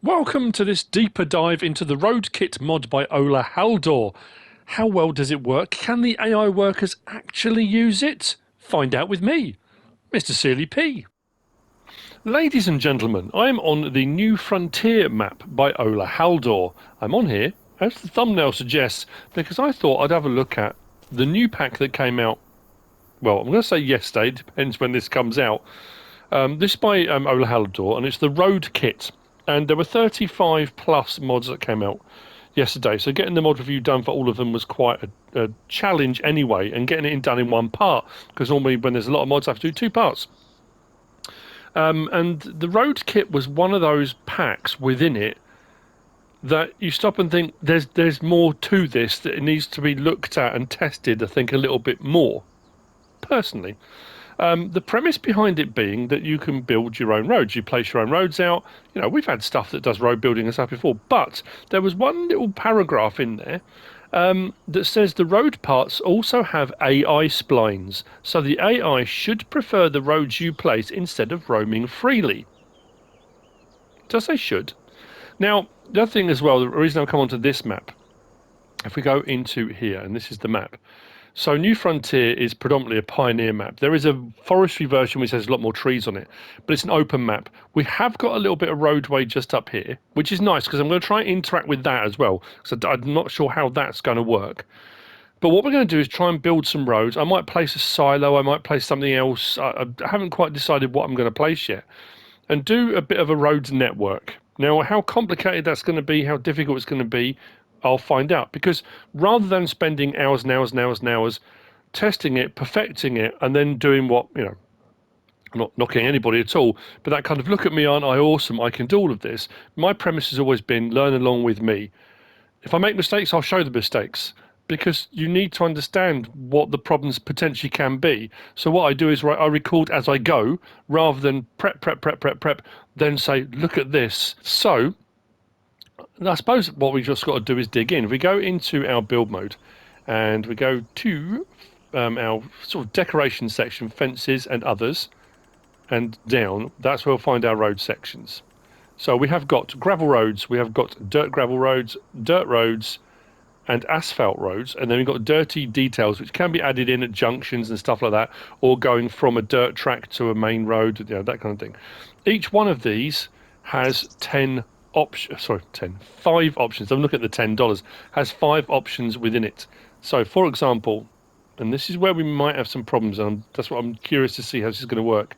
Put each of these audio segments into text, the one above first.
Welcome to this deeper dive into the Roadkit mod by OlaHaldor. How well does it work? Can the AI workers actually use it? Find out with me, MrSealyp. Ladies and gentlemen, I am on the New Frontier map by OlaHaldor. I'm on here, as the thumbnail suggests, because I thought I'd have a look at the new pack that came out. Well, I'm going to say yesterday, depends when this comes out. This by OlaHaldor, and it's the Roadkit. And there were 35 plus mods that came out yesterday. So getting the mod review done for all of them was quite a challenge anyway, and getting it done in one part, because normally when there's a lot of mods I have to do two parts. And the Road Kit was one of those packs within it that you stop and think there's more to this, that it needs to be looked at and tested, I think, a little bit more, personally. The premise behind it being that you can build your own roads. You place your own roads out. You know, we've had stuff that does road building and stuff before, but there was one little paragraph in there that says the road parts also have AI splines, so the AI should prefer the roads you place instead of roaming freely. It does say should. Now, the other thing as well, the reason I've come onto this map, if we go into here, and this is the map. So New Frontier is predominantly a pioneer map. There is a forestry version which has a lot more trees on it, but it's an open map. We have got a little bit of roadway just up here, which is nice because I'm going to try and interact with that as well, because I'm not sure how that's going to work. But what we're going to do is try and build some roads. I might place a silo, I might place something else. I haven't quite decided what I'm going to place yet. And do a bit of a roads network. Now, how complicated that's going to be, how difficult it's going to be, I'll find out, because rather than spending hours and hours and hours and hours testing it, perfecting it, and then doing what, you know, I'm not knocking anybody at all, but that kind of look at me, aren't I awesome, I can do all of this. My premise has always been learn along with me. If I make mistakes, I'll show the mistakes, because you need to understand what the problems potentially can be. So what I do is I record as I go, rather than prep, then say, look at this. So I suppose what we just got to do is dig in. If we go into our build mode and we go to our sort of decoration section, fences and others, and down, that's where we'll find our road sections. So we have got gravel roads, we have got dirt gravel roads, dirt roads, and asphalt roads, and then we've got dirty details which can be added in at junctions and stuff like that, or going from a dirt track to a main road, you know, that kind of thing. Each one of these has 5 options. I'm looking at the $10, has 5 options within it. So for example, and this is where we might have some problems, and that's what I'm curious to see how this is going to work.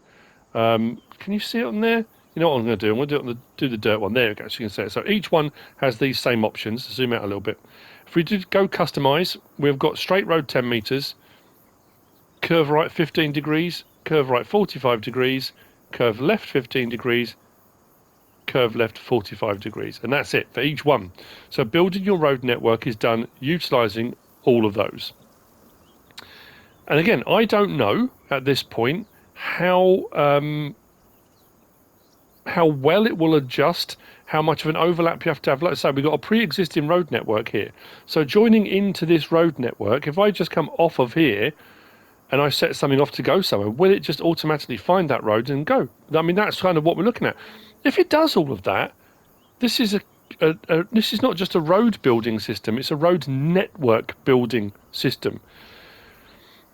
Can you see it on there? You know what I'm going to do? I'm going to do the dirt one. There we go, so you can see it. So each one has these same options. Zoom out a little bit. If we do go customize, we've got straight road 10 meters, curve right 15 degrees, curve right 45 degrees, curve left 15 degrees, curve left 45 degrees, and that's it for each one. So building your road network is done utilizing all of those. And again, I don't know at this point how well it will adjust, how much of an overlap you have to have. Like I say, we've got a pre-existing road network here. So joining into this road network, if I just come off of here and I set something off to go somewhere, will it just automatically find that road and go? I mean, that's kind of what we're looking at. If it does all of that, this is this is not just a road building system, it's a road network building system.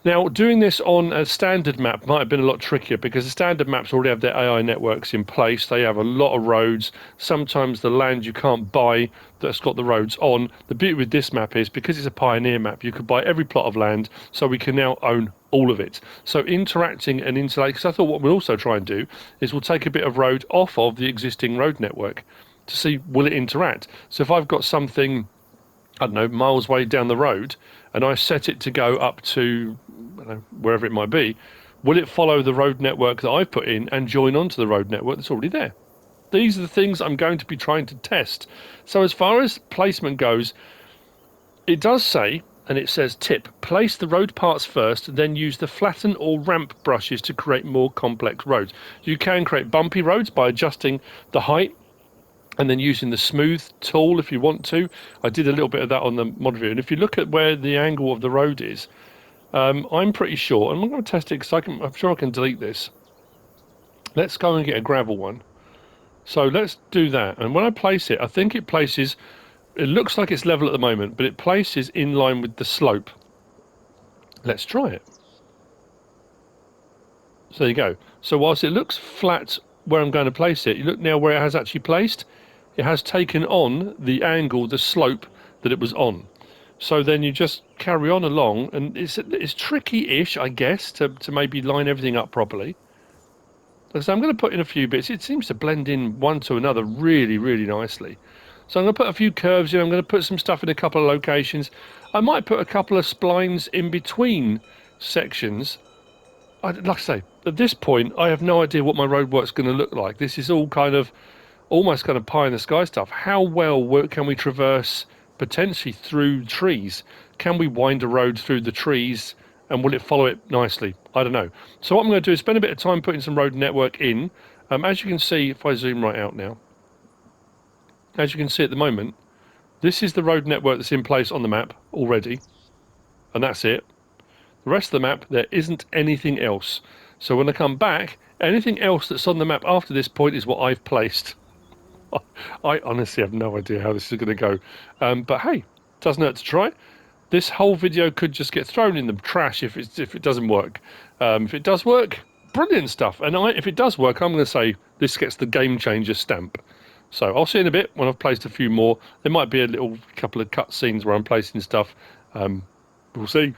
Now, doing this on a standard map might have been a lot trickier, because the standard maps already have their AI networks in place. They have a lot of roads. Sometimes the land you can't buy that's got the roads on. The beauty with this map is, because it's a pioneer map, you could buy every plot of land, so we can now own all of it. So interacting and interlating, because I thought what we'll also try and do is we'll take a bit of road off of the existing road network to see, will it interact? So if I've got something, I don't know, miles way down the road, and I set it to go up to, I don't know, wherever it might be, will it follow the road network that I've put in and join onto the road network that's already there? These are the things I'm going to be trying to test. So as far as placement goes, it does say, and it says tip, place the road parts first, then use the flatten or ramp brushes to create more complex roads. You can create bumpy roads by adjusting the height and then using the smooth tool if you want to. I did a little bit of that on the mod review, and if you look at where the angle of the road is, I'm pretty sure, and I'm going to test it because I'm sure I can delete this. Let's go and get a gravel one. So let's do that. And when I place it, I think it places, it looks like it's level at the moment, but it places in line with the slope. Let's try it. So there you go. So whilst it looks flat where I'm going to place it, you look now where it has actually placed. It has taken on the angle, the slope that it was on. So then you just carry on along, and it's tricky-ish, I guess, to maybe line everything up properly. So I'm going to put in a few bits. It seems to blend in one to another really, really nicely. So I'm going to put a few curves in. I'm going to put some stuff in a couple of locations. I might put a couple of splines in between sections. Like I say, at this point, I have no idea what my roadwork's going to look like. This is all kind of almost kind of pie in the sky stuff. How well can we traverse potentially through trees? Can we wind a road through the trees, and will it follow it nicely? I don't know. So what I'm going to do is spend a bit of time putting some road network in. As you can see, if I zoom right out now, as you can see at the moment, this is the road network that's in place on the map already, and that's it. The rest of the map, there isn't anything else. So when I come back, anything else that's on the map after this point is what I've placed. I honestly have no idea how this is going to go. But hey, doesn't hurt to try. This whole video could just get thrown in the trash if it doesn't work. If it does work, brilliant stuff. And if it does work, I'm going to say this gets the Gamechanger stamp. So I'll see in a bit when I've placed a few more. There might be a little couple of cut scenes where I'm placing stuff. We'll see.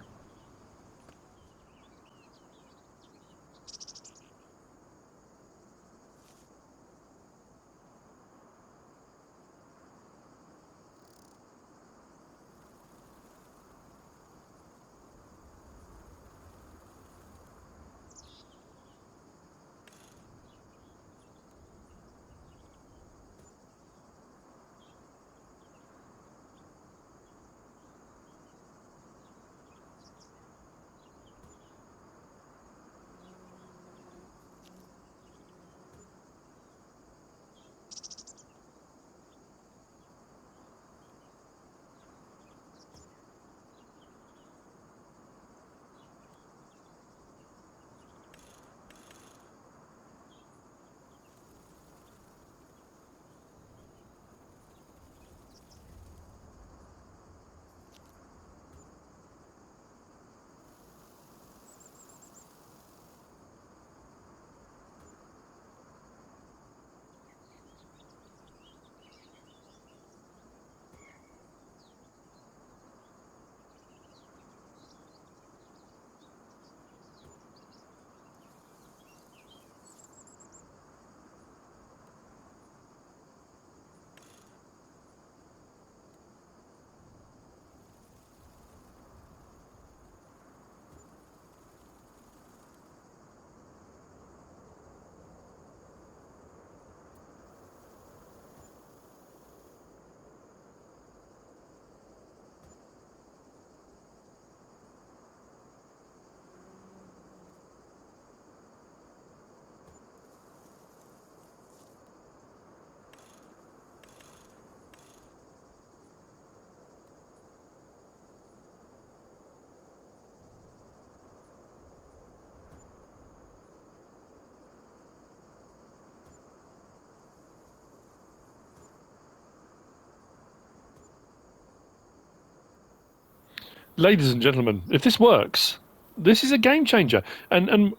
Ladies and gentlemen, if this works, this is a game changer, and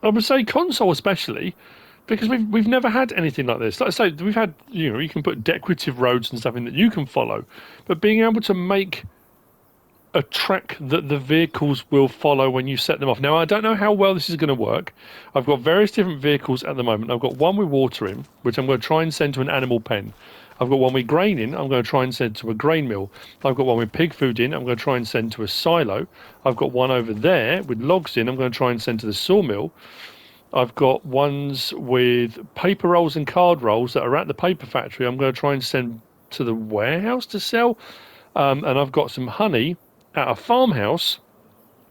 I would say console especially, because we've never had anything like this. Like I say, we've had, you can put decorative roads and stuff in that you can follow, but being able to make a track that the vehicles will follow when you set them off. Now, I don't know how well this is going to work. I've got various different vehicles at the moment. I've got one with water in, which I'm going to try and send to an animal pen. I've got one with grain in, I'm going to try and send to a grain mill. I've got one with pig food in, I'm going to try and send to a silo. I've got one over there with logs in, I'm going to try and send to the sawmill. I've got ones with paper rolls and card rolls that are at the paper factory. I'm going to try and send to the warehouse to sell. And I've got some honey at a farmhouse,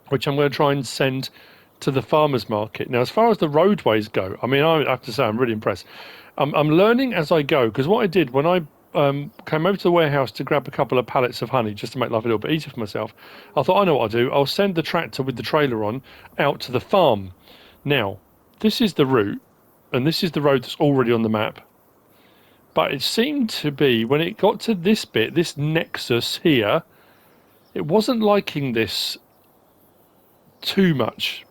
which I'm going to try and send to the farmers market. Now, as far as the roadways go, I mean, I have to say I'm really impressed. I'm learning as I go, because what I did when I came over to the warehouse to grab a couple of pallets of honey just to make life a little bit easier for myself, I thought, I know what I'll do. I'll send the tractor with the trailer on out to the farm. Now, this is the route, and this is the road that's already on the map. But it seemed to be, when it got to this bit, this nexus here, it wasn't liking this too much.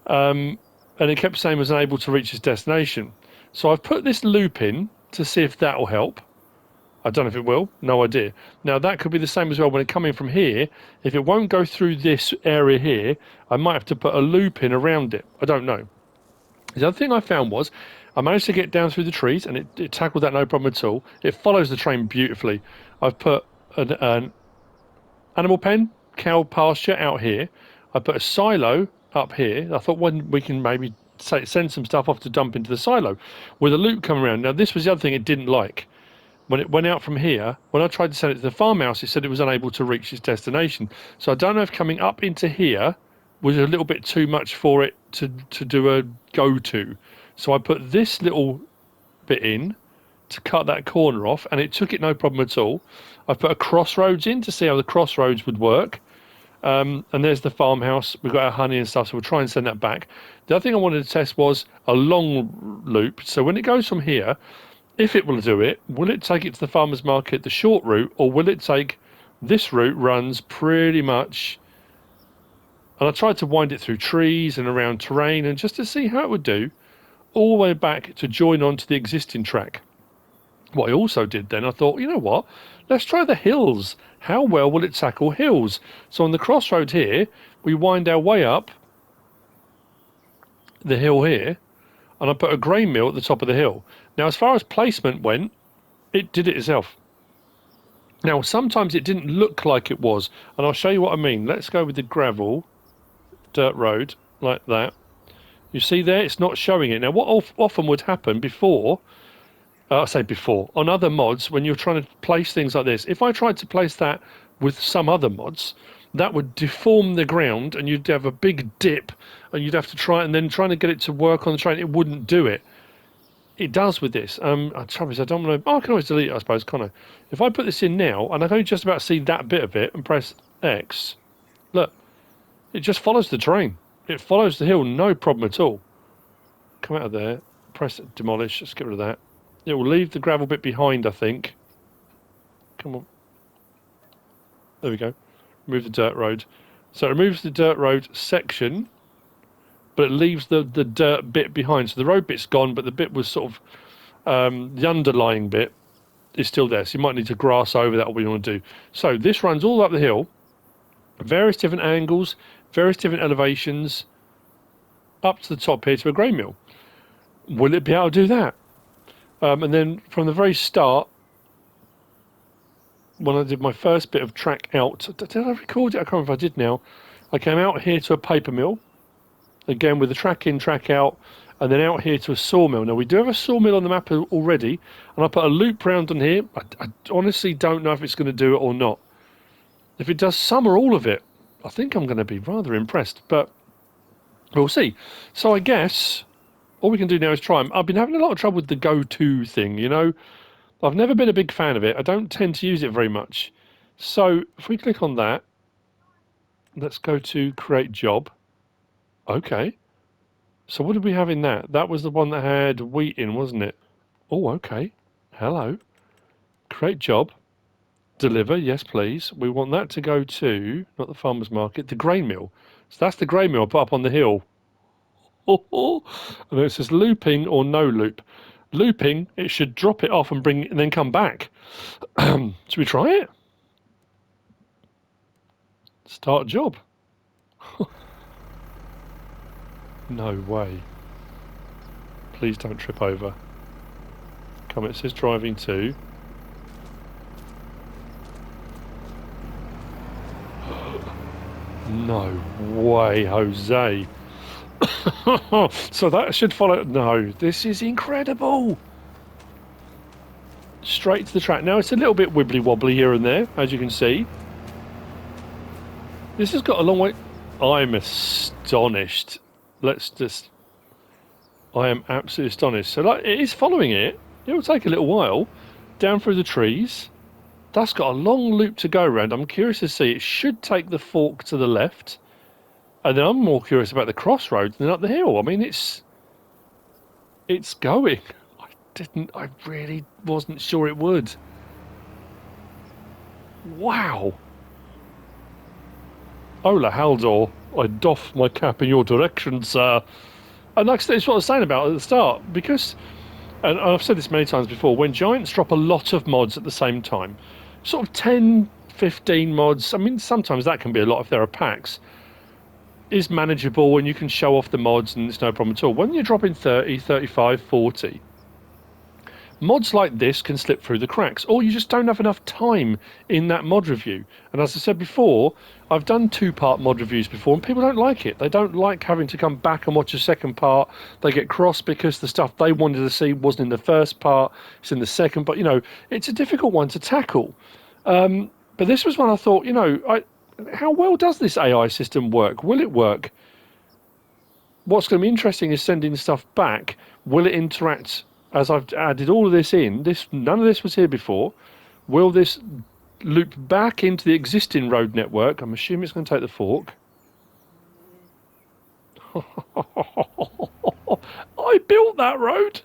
And it kept saying it was unable to reach its destination. So I've put this loop in to see if that will help. I don't know if it will, no idea. Now that could be the same as well when it coming from here. If it won't go through this area here, I might have to put a loop in around it. I don't know. The other thing I found was I managed to get down through the trees and it tackled that no problem at all. It follows the train beautifully. I've put an animal pen, cow pasture out here. I put a silo up here. I thought when we can maybe send some stuff off to dump into the silo with a loop coming around. Now this was the other thing it didn't like. When it went out from here, when I tried to send it to the farmhouse, it said it was unable to reach its destination. So I don't know if coming up into here was a little bit too much for it to do a go-to. So I put this little bit in to cut that corner off, and it took it no problem at all. I've put a crossroads in to see how the crossroads would work. And there's the farmhouse. We've got our honey and stuff, so we'll try and send that back. The other thing I wanted to test was a long loop. So when it goes from here, if it will do it, will it take it to the farmer's market, the short route, or will it take this route runs pretty much? And I tried to wind it through trees and around terrain and just to see how it would do, all the way back to join onto the existing track. What I also did then, I thought, you know what, let's try the hills. How well will it tackle hills? So on the crossroad here, we wind our way up the hill here, and I put a grain mill at the top of the hill. Now, as far as placement went, it did it itself. Now, sometimes it didn't look like it was, and I'll show you what I mean. Let's go with the gravel, dirt road, like that. You see there, it's not showing it. Now, what often would happen before, I say before, on other mods, when you're trying to place things like this, if I tried to place that with some other mods, that would deform the ground, and you'd have a big dip, and you'd have to try, and then trying to get it to work on the train, it wouldn't do it. It does with this. Trouble is, I don't want to. Oh, I can always delete it, I suppose, can't I? If I put this in now, and I can only just about see that bit of it, and press X, look, it just follows the train. It follows the hill, no problem at all. Come out of there, press demolish. Let's get rid of that. It will leave the gravel bit behind, I think. Come on. There we go. Remove the dirt road. So it removes the dirt road section, but it leaves the dirt bit behind. So the road bit's gone, but the bit was sort of, the underlying bit is still there. So you might need to grass over that, what you want to do. So this runs all up the hill, various different angles, various different elevations, up to the top here to a grain mill. Will it be able to do that? And then from the very start, when I did my first bit of track out, did I record it? I can't remember if I did now. I came out here to a paper mill, again with the track in, track out, and then out here to a sawmill. Now we do have a sawmill on the map already, and I put a loop round on here. I honestly don't know if it's going to do it or not. If it does some or all of it, I think I'm going to be rather impressed, but we'll see. So I guess all we can do now is try them. I've been having a lot of trouble with the go-to thing, you know. I've never been a big fan of it. I don't tend to use it very much. So if we click on that, let's go to create job. Okay. So what did we have in that? That was the one that had wheat in, wasn't it? Oh, okay. Hello. Create job. Deliver. Yes, please. We want that to go to, not the farmer's market, the grain mill. So that's the grain mill I put up on the hill. And then it says looping or no loop. Looping, it should drop it off and bring it and then come back. Should we try it? Start job. No way. Please don't trip over. Come, it says driving to. No way, Jose. So that should follow. No, this is incredible. Straight to the track. Now it's a little bit wibbly wobbly here and there, as you can see. This has got a long way. I'm astonished. I am absolutely astonished. So like, it is following it. It will take a little while. Down through the trees. That's got a long loop to go around. I'm curious to see. It should take the fork to the left. And then I'm more curious about the crossroads than up the hill. I mean, it's going. I I really wasn't sure it would. Wow. OlaHaldor, I doff my cap in your direction, sir. And that's what I was saying about at the start, because, and I've said this many times before, when giants drop a lot of mods at the same time, sort of 10, 15 mods, I mean, sometimes that can be a lot if there are packs, is manageable and you can show off the mods and it's no problem at all. When you're dropping 30, 35, 40, mods like this can slip through the cracks, or you just don't have enough time in that mod review. And as I said before, I've done two-part mod reviews before, and people don't like it. They don't like having to come back and watch a second part. They get cross because the stuff they wanted to see wasn't in the first part, it's in the second. But, you know, it's a difficult one to tackle. But this was one I thought, you know, how well does this AI system work? Will it work? What's going to be interesting is sending stuff back. Will it interact? As I've added all of this in, none of this was here before. Will this loop back into the existing road network? I'm assuming it's going to take the fork. I built that road.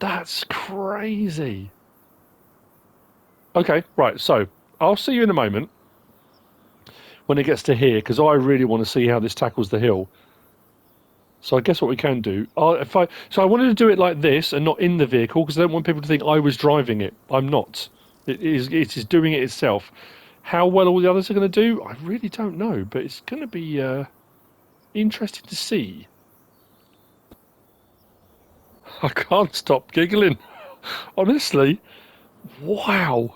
That's crazy. Okay, right. So I'll see you in a moment when it gets to here, because I really want to see how this tackles the hill. So I guess what we can do, so I wanted to do it like this and not in the vehicle because I don't want people to think I was driving it. I'm not. It is doing it itself. How well all the others are going to do, I really don't know, but it's going to be interesting to see. I can't stop giggling. Honestly, wow.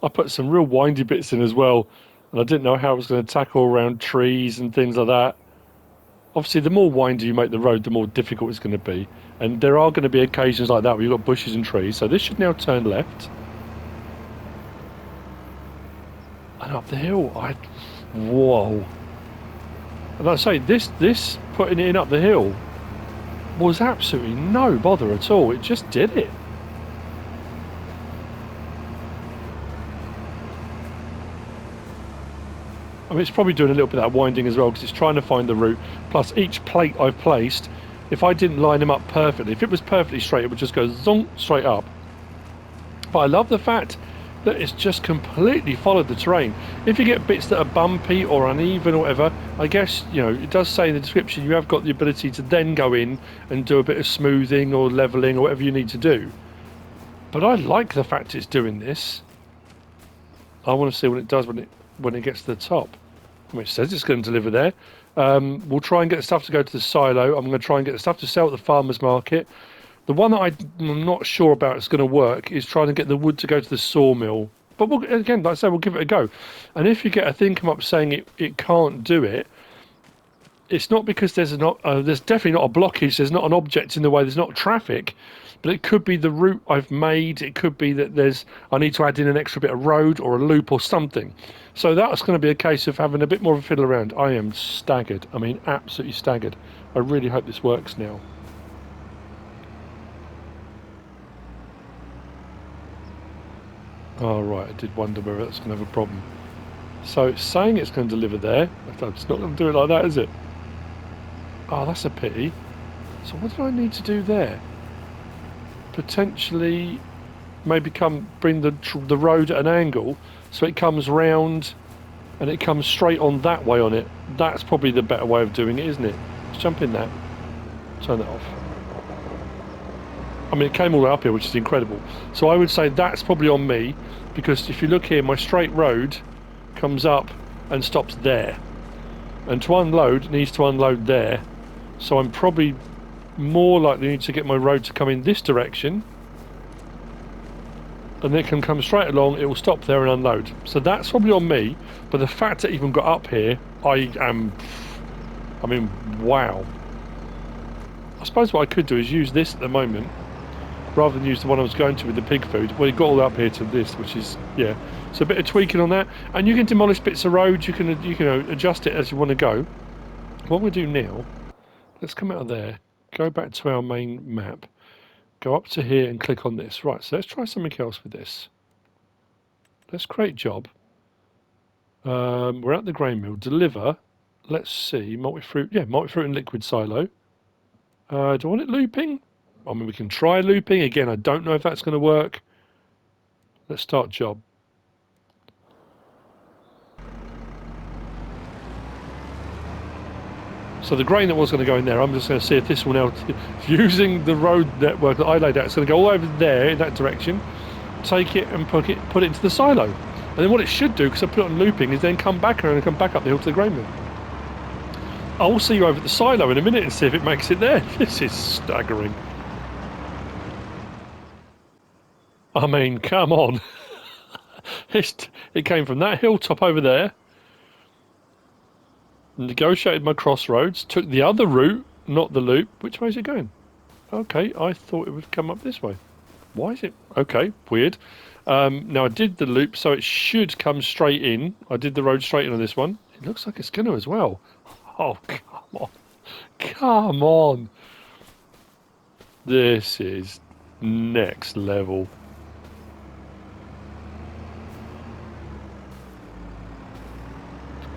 I put some real windy bits in as well, and I didn't know how I was going to tackle around trees and things like that. Obviously, the more windy you make the road, the more difficult it's going to be. And there are going to be occasions like that where you've got bushes and trees. So this should now turn left. And up the hill. Whoa. And like I say, this putting it in up the hill was absolutely no bother at all. It just did it. I mean, it's probably doing a little bit of that winding as well because it's trying to find the route. Plus, each plate I've placed, if I didn't line them up perfectly, if it was perfectly straight, it would just go zonk straight up. But I love the fact that it's just completely followed the terrain. If you get bits that are bumpy or uneven or whatever, I guess, you know, it does say in the description you have got the ability to then go in and do a bit of smoothing or levelling or whatever you need to do. But I like the fact it's doing this. I want to see what it does when it gets to the top. I mean, it says it's going to deliver there. We'll try and get the stuff to go to the silo. I'm going to try and get the stuff to sell at the farmer's market. The one that I'm not sure about is going to work is trying to get the wood to go to the sawmill. But again, like I say, we'll give it a go. And if you get a thing come up saying it can't do it, it's not because there's definitely not a blockage. There's not an object in the way. There's not traffic. But it could be the route I've made. It could be that I need to add in an extra bit of road or a loop or something. So that's going to be a case of having a bit more of a fiddle around. I am staggered. I mean, absolutely staggered. I really hope this works now. Oh, right. I did wonder whether that's going to have a problem. So it's saying it's going to deliver there. It's not going to do it like that, is it? Oh, that's a pity. So what do I need to do there? Potentially maybe bring the road at an angle so it comes round and it comes straight on that way on it. That's probably the better way of doing it, isn't it? Let's jump in there. Turn that off. I mean, it came all the way up here, which is incredible. So I would say that's probably on me, because if you look here, my straight road comes up and stops there. And to unload, it needs to unload there. So I'm probably more likely to get my road to come in this direction, and then it can come straight along. It will stop there and unload. So that's probably on me. But the fact that it even got up here, I mean, wow. I suppose what I could do is use this at the moment rather than use the one I was going to with the pig food. Well, it got all the way up here to this, which is, yeah. So a bit of tweaking on that, and you can demolish bits of road. You can adjust it as you want to go. What we'll do now, let's come out of there, go back to our main map, go up to here and click on this. Right, so let's try something else with this. Let's create job. We're at the grain mill. Deliver. Let's see, multi-fruit. Yeah, multi-fruit and liquid silo. Do I want it looping? I mean, we can try looping. Again, I don't know if that's going to work. Let's start job. So the grain that was going to go in there, I'm just going to see if this one now, using the road network that I laid out, it's going to go all over there in that direction, take it and put it into the silo. And then what it should do, because I put it on looping, is then come back around and come back up the hill to the grain mill. I'll see you over at the silo in a minute and see if it makes it there. This is staggering. I mean, come on. It came from that hilltop over there, negotiated my crossroads, took the other route, not the loop. Which way is it going? Okay, I thought it would come up this way. Why is it? Okay, weird. Now I did the loop, so it should come straight in. I did the road straight in on this one. It looks like it's going to as well. Oh, come on. Come on. This is next level.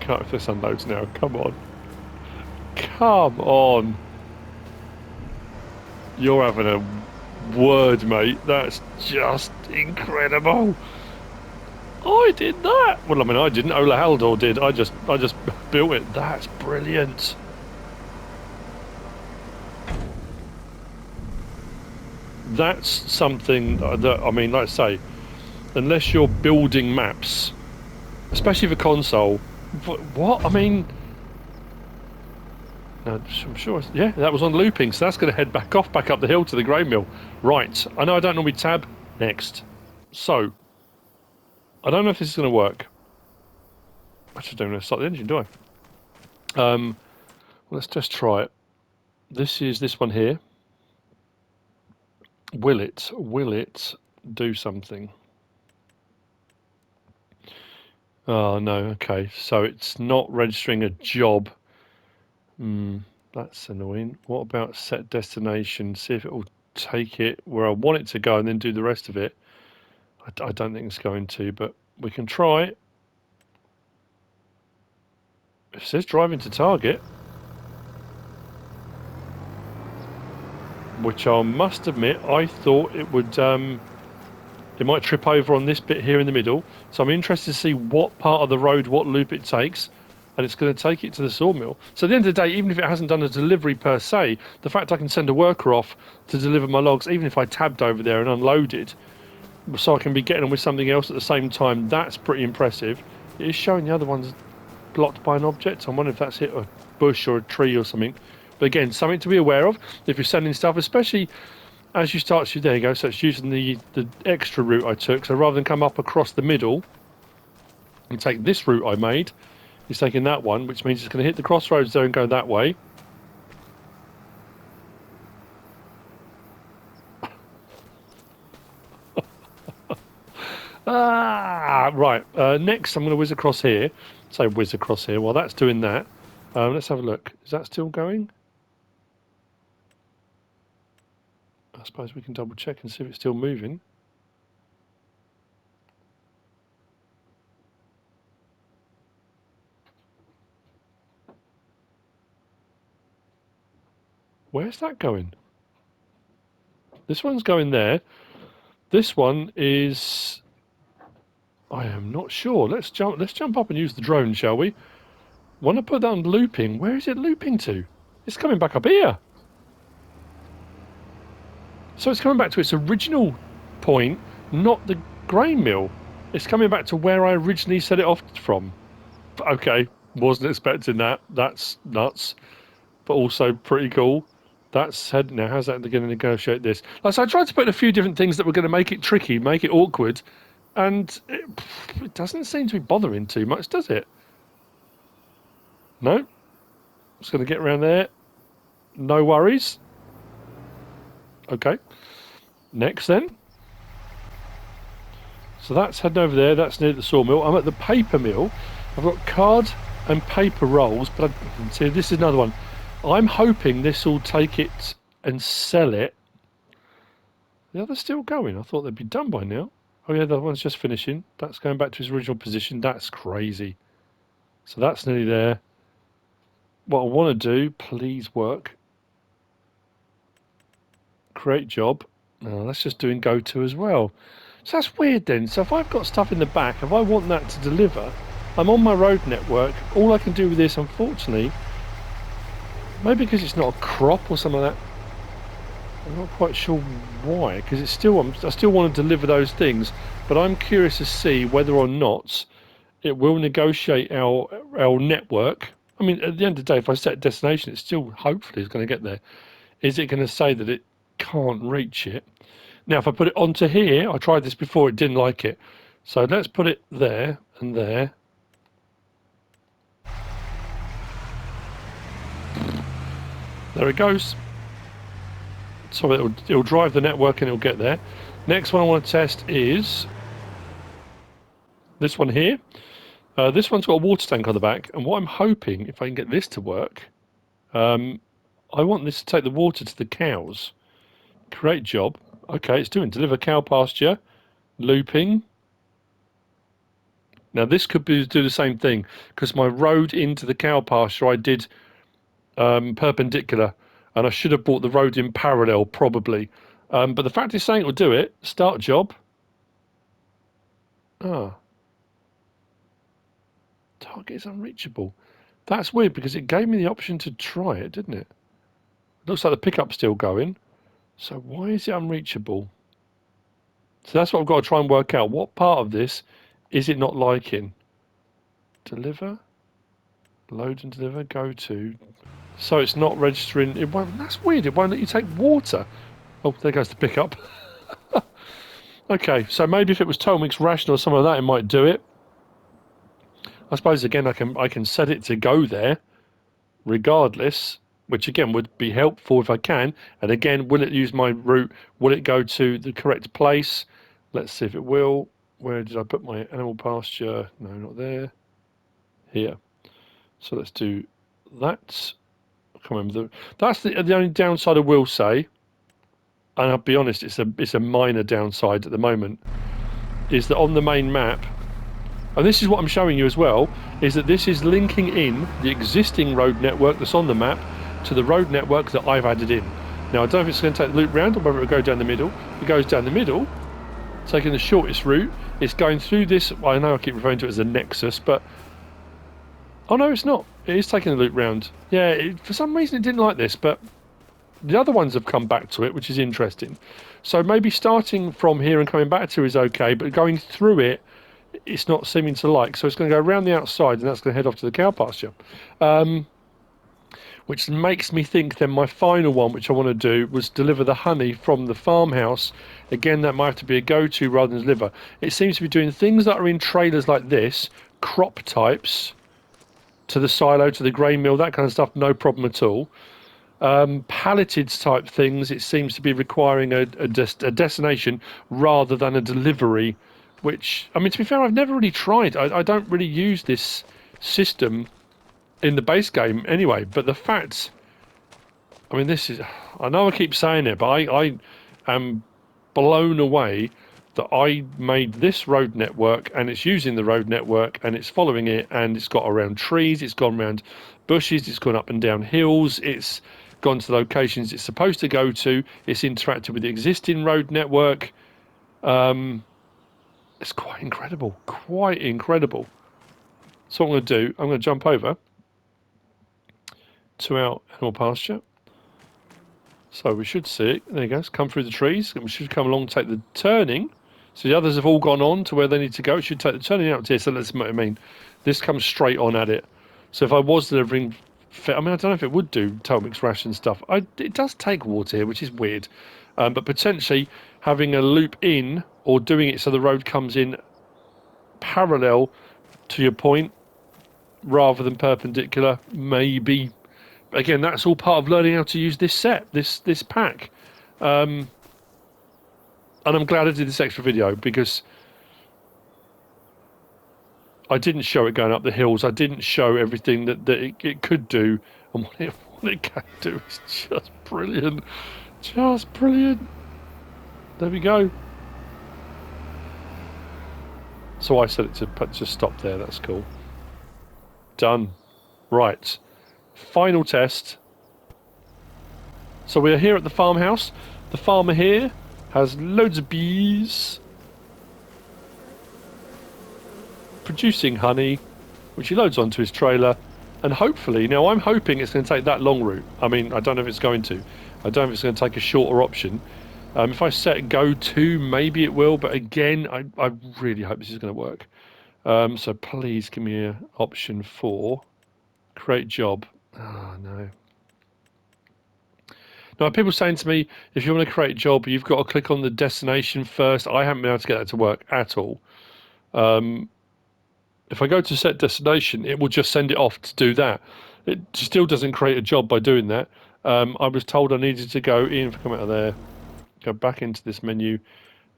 Can't if this unloads now. Come on. Come on. You're having a word, mate. That's just incredible. I did that. Well, I mean, I didn't. OlaHaldor did. I just built it. That's brilliant. That's something that, I mean, like I say, unless you're building maps, especially for console, what? I mean, no, I'm sure. Yeah, that was on looping, so that's going to head back up the hill to the grain mill. Right. I know I don't normally tab. Next. So, I don't know if this is going to work. I just don't know how to start the engine, do I? Let's just try it. This is this one here. Will it do something? Oh no, okay. So it's not registering a job. That's annoying. What about set destination? See if it will take it where I want it to go and then do the rest of it. I don't think it's going to, but we can try. It says driving to target, which I must admit I thought it would. It might trip over on this bit here in the middle. So I'm interested to see what part of the road, what loop it takes, and it's going to take it to the sawmill. So at the end of the day, even if it hasn't done a delivery per se, the fact I can send a worker off to deliver my logs, even if I tabbed over there and unloaded, so I can be getting on with something else at the same time, that's pretty impressive. It is showing the other one's blocked by an object. I wonder if that's hit a bush or a tree or something. But again, something to be aware of if you're sending stuff, especially as you start to, there you go, so it's using the extra route I took. So rather than come up across the middle and take this route I made, it's taking that one, which means it's going to hit the crossroads there and go that way. Right. Next, I'm going to whiz across here. Say whiz across here. While that's doing that, let's have a look. Is that still going? I suppose we can double check and see if it's still moving. Where's that going? This one's going there. This one is... I am not sure. Let's jump up and use the drone, shall we? When I put that on looping, where is it looping to? It's coming back up here. So it's coming back to its original point, not the grain mill. It's coming back to where I originally set it off from. Okay, wasn't expecting that. That's nuts, but also pretty cool. That's head now. How's that going to negotiate this? So I tried to put in a few different things that were going to make it tricky, make it awkward, and it doesn't seem to be bothering too much, does it? No. Just going to get around there. No worries. Okay. Next then. So that's heading over there. That's near the sawmill. I'm at the paper mill. I've got card and paper rolls, but see, this is another one. I'm hoping this will take it and sell it. The other's still going. I thought they'd be done by now. Oh yeah, the other one's just finishing. That's going back to its original position. That's crazy. So that's nearly there. What I want to do, please work. create job. Now that's just doing go to as well. So that's weird then. So if I've got stuff in the back, if I want that to deliver, I'm on my road network. All I can do with this, unfortunately, maybe because it's not a crop or something like that. I'm not quite sure why, because it's still I still want to deliver those things, but I'm curious to see whether or not it will negotiate our network. I mean, at the end of the day, if I set a destination, it's still hopefully it's going to get there. Is it going to say that it can't reach it? Now, if I put it onto here, I tried this before, it didn't like it. So let's put it there and there. There it goes. So it'll drive the network and it'll get there. Next one I want to test is this one here. This one's got a water tank on the back, and what I'm hoping, if I can get this to work, I want this to take the water to the cows. Create job. Okay, it's doing deliver cow pasture, looping. Now this could do the same thing, because my road into the cow pasture I did perpendicular, and I should have brought the road in parallel probably. But the fact it's saying it will do it. Start job. Target is unreachable. That's weird because it gave me the option to try it, didn't it? Looks like the pickup's still going. So why is it unreachable? So that's what I've got to try and work out. What part of this is it not liking? Deliver? Load and deliver, go to. So it's not registering. It won't, that's weird. It won't let you take water. Oh, there goes the pickup. Okay, so maybe if it was Tolmix Ration or something like that, it might do it. I suppose again I can set it to go there regardless, which again would be helpful if I can. And again, will it use my route? Will it go to the correct place? Let's see if it will. Where did I put my animal pasture? No, not there. Here. So let's do that. I can't remember. That's the only downside I will say, and I'll be honest, it's a minor downside at the moment, is that on the main map, and this is what I'm showing you as well, is that this is linking in the existing road network that's on the map to the road network that I've added in. Now, I don't know if it's going to take the loop round or whether it will go down the middle. If it goes down the middle, taking the shortest route, it's going through this, well, I know I keep referring to it as a nexus, but... Oh no, it's not. It is taking the loop round. Yeah, for some reason it didn't like this, but the other ones have come back to it, which is interesting. So maybe starting from here and coming back to is okay, but going through it, it's not seeming to like. So it's going to go around the outside, and that's going to head off to the cow pasture. Which makes me think then my final one, which I want to do, was deliver the honey from the farmhouse. Again, that might have to be a go-to rather than deliver. It seems to be doing things that are in trailers like this, crop types, to the silo, to the grain mill, that kind of stuff, no problem at all. Palleted type things, it seems to be requiring a destination rather than a delivery, which, I mean, to be fair, I've never really tried. I don't really use this system in the base game anyway, but the fact, I mean, this is, I know I keep saying it, but I am blown away that I made this road network, and it's using the road network, and it's following it, and it's got around trees, it's gone around bushes, it's gone up and down hills, it's gone to the locations it's supposed to go to, it's interacted with the existing road network. It's quite incredible, quite incredible. So what I'm going to do, I'm going to jump over to our animal pasture. So we should see it, there you go, it's come through the trees, and we should come along and take the turning. So the others have all gone on to where they need to go. It should take the turning out here, so that's what I mean. This comes straight on at it. So if I was delivering, I mean, I don't know if it would do Tolmix Ration stuff. It does take water here, which is weird. But potentially having a loop in, or doing it so the road comes in parallel to your point, rather than perpendicular, maybe. Again, that's all part of learning how to use this set, this pack. And I'm glad I did this extra video, because I didn't show it going up the hills. I didn't show everything that it could do, and what it can do is just brilliant. Just brilliant. There we go. So I set it to just stop there. That's cool. Done. Right. Final test. So we're here at the farmhouse. The farmer here has loads of bees producing honey, which he loads onto his trailer, and hopefully, now I'm hoping it's going to take that long route. I mean, I don't know if it's going to. I don't know if it's going to take a shorter option. If I set go to, maybe it will, but again, I really hope this is going to work. So please give me an option for create job. Oh, no. Now, people saying to me, if you want to create a job, you've got to click on the destination first. I haven't been able to get that to work at all. If I go to set destination, it will just send it off to do that. It still doesn't create a job by doing that. I was told I needed to go in, if I come out of there, go back into this menu.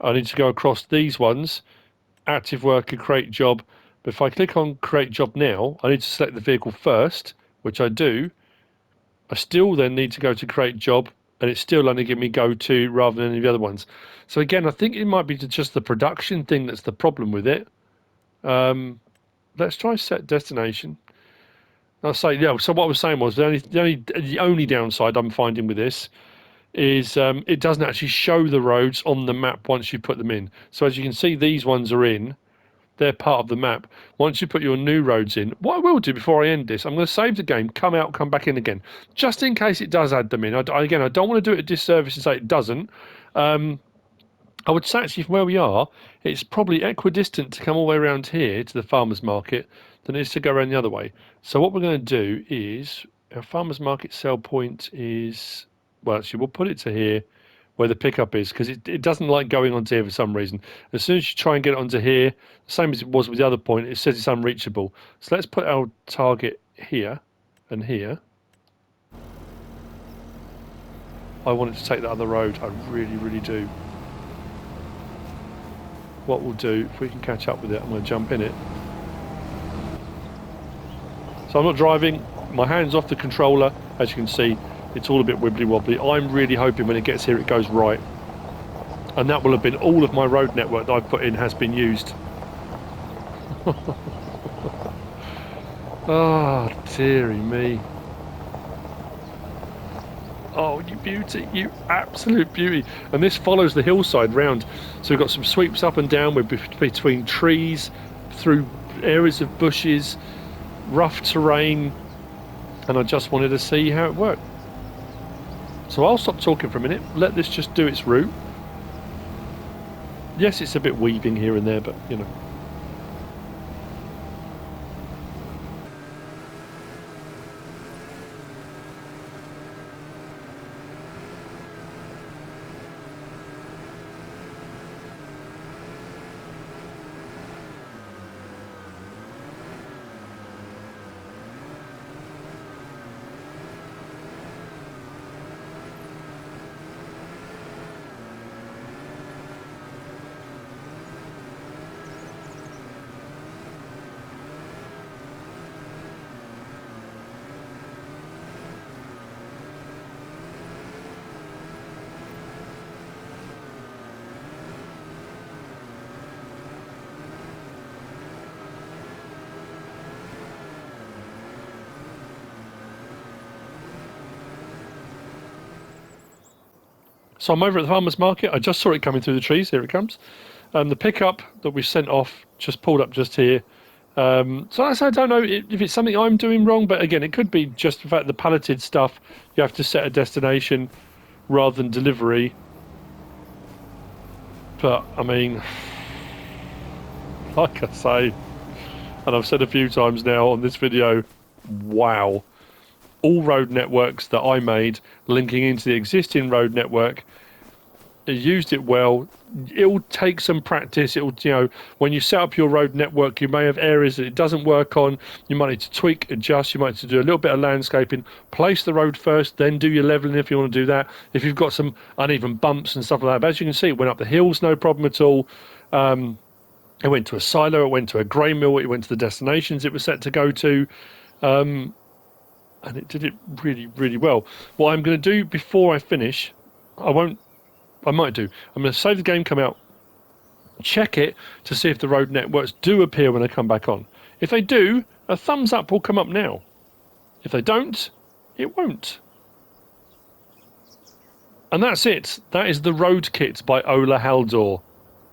I need to go across these ones, active worker, create job. But if I click on create job now, I need to select the vehicle first, which I do. I still then need to go to create job, and it's still only giving me go to rather than any of the other ones. So again, I think it might be just the production thing that's the problem with it. Let's try set destination. I'll say, yeah, so what I was saying was the only downside I'm finding with this is it doesn't actually show the roads on the map once you put them in. So as you can see, these ones are in. They're part of the map. Once you put your new roads in, what I will do before I end this, I'm going to save the game, come out, come back in again, just in case it does add them in. Again, I don't want to do it a disservice and say it doesn't. I would say actually from where we are, it's probably equidistant to come all the way around here to the farmer's market than it is to go around the other way. So what we're going to do is, our farmer's market sell point is, well actually we'll put it to here where the pickup is, because it doesn't like going onto here for some reason. As soon as you try and get it onto here, same as it was with the other point, it says it's unreachable. So let's put our target here and here. I want it to take that other road, I really, really do. What we'll do, if we can catch up with it, I'm going to jump in it. So I'm not driving, my hand's off the controller, as you can see. It's all a bit wibbly wobbly. I'm really hoping when it gets here it goes right. And that will have been all of my road network that I've put in has been used. Oh, dearie me. Oh, you beauty, you absolute beauty. And this follows the hillside round. So we've got some sweeps up and down between trees, through areas of bushes, rough terrain. And I just wanted to see how it worked. So I'll stop talking for a minute, let this just do its route. Yes, it's a bit weaving here and there, but you know. So I'm over at the farmer's market. I just saw it coming through the trees. Here it comes. The pickup that we sent off just pulled up just here. So I don't know if it's something I'm doing wrong, but again, it could be just the fact the palleted stuff, you have to set a destination rather than delivery. But, I mean, like I say, and I've said a few times now on this video, wow. All road networks that I made linking into the existing road network, used it well. It'll take some practice. It'll, you know, when you set up your road network, you may have areas that it doesn't work on. You might need to tweak, adjust. You might need to do a little bit of landscaping. Place the road first, then do your leveling if you want to do that. If you've got some uneven bumps and stuff like that. But as you can see, it went up the hills, no problem at all. It went to a silo. It went to a grain mill. It went to the destinations it was set to go to. And it did it really, really well. What I'm going to do before I finish, I might do. I'm going to save the game, come out, check it to see if the road networks do appear when I come back on. If they do, a thumbs up will come up now. If they don't, it won't. And that's it. That is the Road Kit by OlaHaldor.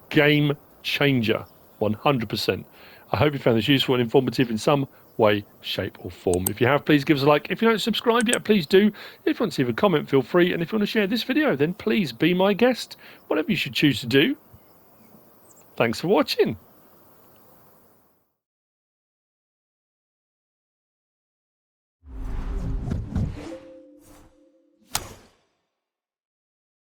Game changer. 100%. I hope you found this useful and informative in some way, shape or form. If you have, please give us a like. If you don't subscribe yet, please do. If you want to leave a comment, feel free. And if you want to share this video, then please be my guest. Whatever you should choose to do. Thanks for watching.